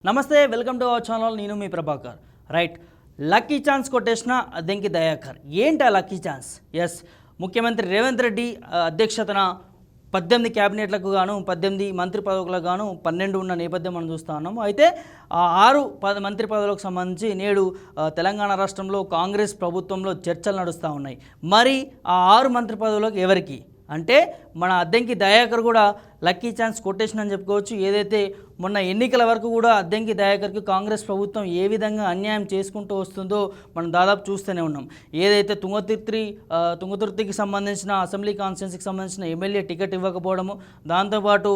నమస్తే, welcome to our channel. నేను మీ Prabhakar. Right, lucky chance కొట్టేసిన అద్దెంకి దయాకర్. ఏంటి ఆ లక్కీ ఛాన్స్? ఎస్, ముఖ్యమంత్రి రేవంత్ రెడ్డి అధ్యక్షతన 18 క్యాబినెట్లకు గాను 18 మంత్రి పదవులకు గాను 12 ఉన్న నేపథ్యం మనం చూస్తూ ఉన్నాము. అయితే ఆ 6 మంత్రి పదవులకు సంబంధించి నేడు తెలంగాణ రాష్ట్రంలో కాంగ్రెస్ ప్రభుత్వంలో చర్చలు నడుస్తూ ఉన్నాయి. మరి ఆ 6 మంత్రి పదవులకు ఎవరికి అంటే మన అద్దెంకి దయాకర్ కూడా లక్కీ ఛాన్స్ కొటేషన్ అని చెప్పుకోవచ్చు. ఏదైతే మొన్న ఎన్నికల వరకు కూడా అద్దెంకి దయాకర్కి కాంగ్రెస్ ప్రభుత్వం ఏ విధంగా అన్యాయం చేసుకుంటూ వస్తుందో మనం దాదాపు చూస్తూనే ఉన్నాం. ఏదైతే తుంగతుర్తికి సంబంధించిన అసెంబ్లీ కాన్స్టిట్యున్సీకి సంబంధించిన ఎమ్మెల్యే టికెట్ ఇవ్వకపోవడము, దాంతోపాటు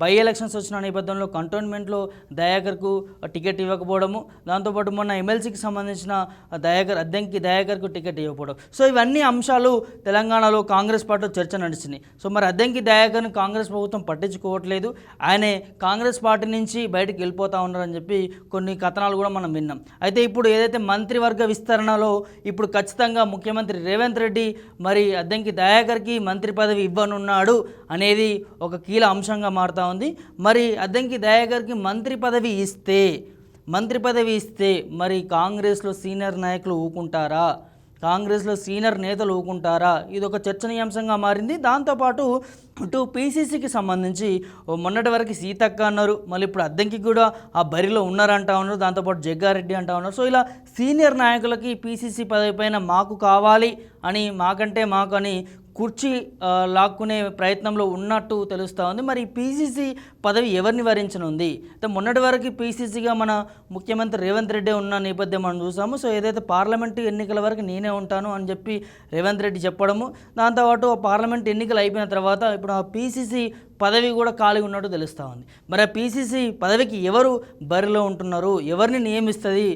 బై ఎలక్షన్స్ వచ్చిన నేపథ్యంలో కంటోన్మెంట్లో దయాకర్కు టికెట్ ఇవ్వకపోవడము, దాంతోపాటు మొన్న ఎమ్మెల్సీకి సంబంధించిన అద్దెంకి దయాకర్కు టికెట్ ఇవ్వకపోవడం. సో ఇవన్నీ అంశాలు తెలంగాణలో కాంగ్రెస్ పార్టీలో చర్చ నడిచినాయి. సో మరి అద్దెంకి దయాకర్ని కాంగ్రెస్ ప్రభుత్వం పట్టించుకోవట్లేదు, ఆయనే కాంగ్రెస్ పార్టీ నుంచి బయటకు వెళ్ళిపోతూ ఉన్నారని చెప్పి కొన్ని కథనాలు కూడా మనం విన్నాం. అయితే ఇప్పుడు ఏదైతే మంత్రివర్గ విస్తరణలో ఇప్పుడు ఖచ్చితంగా ముఖ్యమంత్రి రేవంత్ రెడ్డి మరి అద్దెంకి దయాకర్కి మంత్రి పదవి ఇవ్వనున్నాడు అనేది ఒక కీలక అంశంగా మారుతూ ఉంది. మరి అద్దెంకి దయాకర్కి మంత్రి పదవి ఇస్తే మరి కాంగ్రెస్లో సీనియర్ నాయకులు ఊకుంటారా? కాంగ్రెస్లో సీనియర్ నేతలు ఊకుంటారా? ఇది ఒక చర్చనీయాంశంగా మారింది. దాంతోపాటు ఇటు పీసీసీకి సంబంధించి మొన్నటి వరకు సీతక్క అన్నారు, మళ్ళీ ఇప్పుడు అద్దెంకి కూడా ఆ బరిలో ఉన్నారంటా ఉన్నారు, దాంతోపాటు జగ్గారెడ్డి అంటా ఉన్నారు. సో ఇలా సీనియర్ నాయకులకి పీసీసీ పదవి పైన మాకు కావాలి అని, మాకంటే మాకు అని కుర్చీ లాక్కునే ప్రయత్నంలో ఉన్నట్టు తెలుస్తూ ఉంది. మరి పీసీసీ పదవి ఎవరిని వరించనుంది? అయితే మొన్నటి వరకు పీసీసీగా మన ముఖ్యమంత్రి రేవంత్ రెడ్డి ఉన్న నేపథ్యం మనం చూసాము. సో ఏదైతే పార్లమెంటు ఎన్నికల వరకు నేనే ఉంటాను అని చెప్పి రేవంత్ రెడ్డి చెప్పడము, దాంతోపాటు పార్లమెంట్ ఎన్నికలు అయిపోయిన తర్వాత ఇప్పుడు ఆ పీసీసీ పదవి కూడా ఖాళీ ఉన్నట్టు తెలుస్తూ ఉంది. మరి ఆ పీసీసీ పదవికి ఎవరు బరిలో ఉంటున్నారు? ఎవరిని నియమిస్తుంది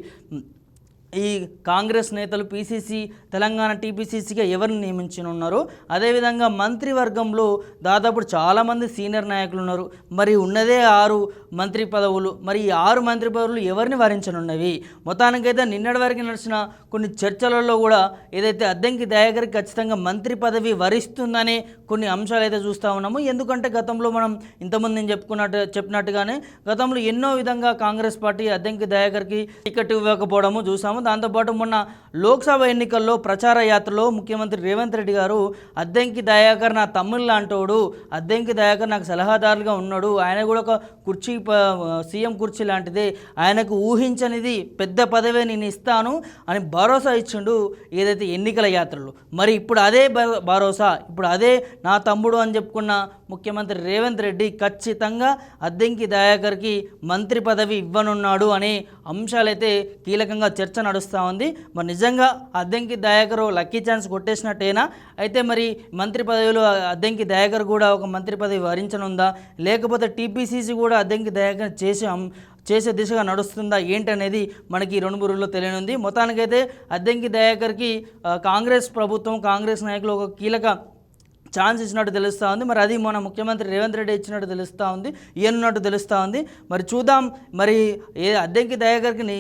ఈ కాంగ్రెస్ నేతలు? పీసీసీ తెలంగాణ టీపీసీసీగా ఎవరిని నియమించనున్నారు? అదేవిధంగా మంత్రివర్గంలో దాదాపు చాలామంది సీనియర్ నాయకులు ఉన్నారు. మరి ఉన్నదే 6 మంత్రి పదవులు. మరి ఈ 6 మంత్రి పదవులు ఎవరిని వరించనున్నవి? మొత్తానికైతే నిన్నటి వరకు నడిచిన కొన్ని చర్చలలో కూడా ఏదైతే అద్దెంకి దయాకర్కి ఖచ్చితంగా మంత్రి పదవి వరిస్తుందనే కొన్ని అంశాలు అయితే చూస్తూ ఉన్నాము. ఎందుకంటే గతంలో మనం ఇంతకుముందు నేను చెప్పినట్టుగానే గతంలో ఎన్నో విధంగా కాంగ్రెస్ పార్టీ అద్దెంకి దయాకర్కి టికెట్ ఇవ్వకపోవడము చూసాము. దాంతోపాటు మొన్న లోక్సభ ఎన్నికల్లో ప్రచార యాత్రలో ముఖ్యమంత్రి రేవంత్ రెడ్డి గారు అద్దెంకి దయాకర్ నా తమ్ముళ్ళు లాంటోడు, అద్దెంకి దయాకర్ నాకు సలహాదారుగా ఉన్నాడు, ఆయన కూడా ఒక కుర్చీ సీఎం కుర్చీ లాంటిదే, ఆయనకు ఊహించనిది పెద్ద పదవే నేను ఇస్తాను అని భరోసా ఇచ్చిండు ఏదైతే ఎన్నికల యాత్రలో. మరి ఇప్పుడు అదే భరోసా, ఇప్పుడు అదే నా తమ్ముడు అని చెప్పుకున్న ముఖ్యమంత్రి రేవంత్ రెడ్డి ఖచ్చితంగా అద్దెంకి దయాకర్కి మంత్రి పదవి ఇవ్వనున్నాడు అనే అంశాలైతే కీలకంగా చర్చ నడుస్తూ ఉంది. మరి నిజంగా అద్దెంకి దయాకర్ లక్కీ ఛాన్స్ కొట్టేసినట్టేనా? అయితే మరి మంత్రి పదవిలో అద్దెంకి దయాకర్ కూడా ఒక మంత్రి పదవి వరించనుందా, లేకపోతే టీపీసీసీ కూడా అద్దెంకి దయాకర్ చేసే దిశగా నడుస్తుందా ఏంటనేది మనకి 2-3 రోజుల్లో తెలియనుంది. మొత్తానికైతే అద్దెంకి దయాకర్కి కాంగ్రెస్ ప్రభుత్వం, కాంగ్రెస్ నాయకులు ఒక కీలక ఛాన్స్ ఇచ్చినట్టు తెలుస్తూ ఉంది. మరి అది మన ముఖ్యమంత్రి రేవంత్ రెడ్డి ఇచ్చినట్టు తెలుస్తూ ఉంది, ఇయ్యనున్నట్టు తెలుస్తూ ఉంది. మరి చూద్దాం, మరి అద్దెంకి దయాకర్కి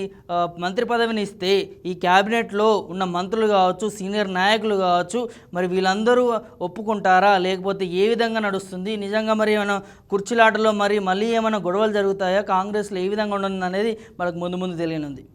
మంత్రి పదవిని ఇస్తే ఈ క్యాబినెట్లో ఉన్న మంత్రులు కావచ్చు, సీనియర్ నాయకులు కావచ్చు, మరి వీళ్ళందరూ ఒప్పుకుంటారా, లేకపోతే ఏ విధంగా నడుస్తుంది? నిజంగా మరి ఏమైనా కుర్చీలాటలో మళ్ళీ ఏమైనా గొడవలు జరుగుతాయా? కాంగ్రెస్లో ఏ విధంగా ఉండదు అనేది మనకు ముందు తెలియనుంది.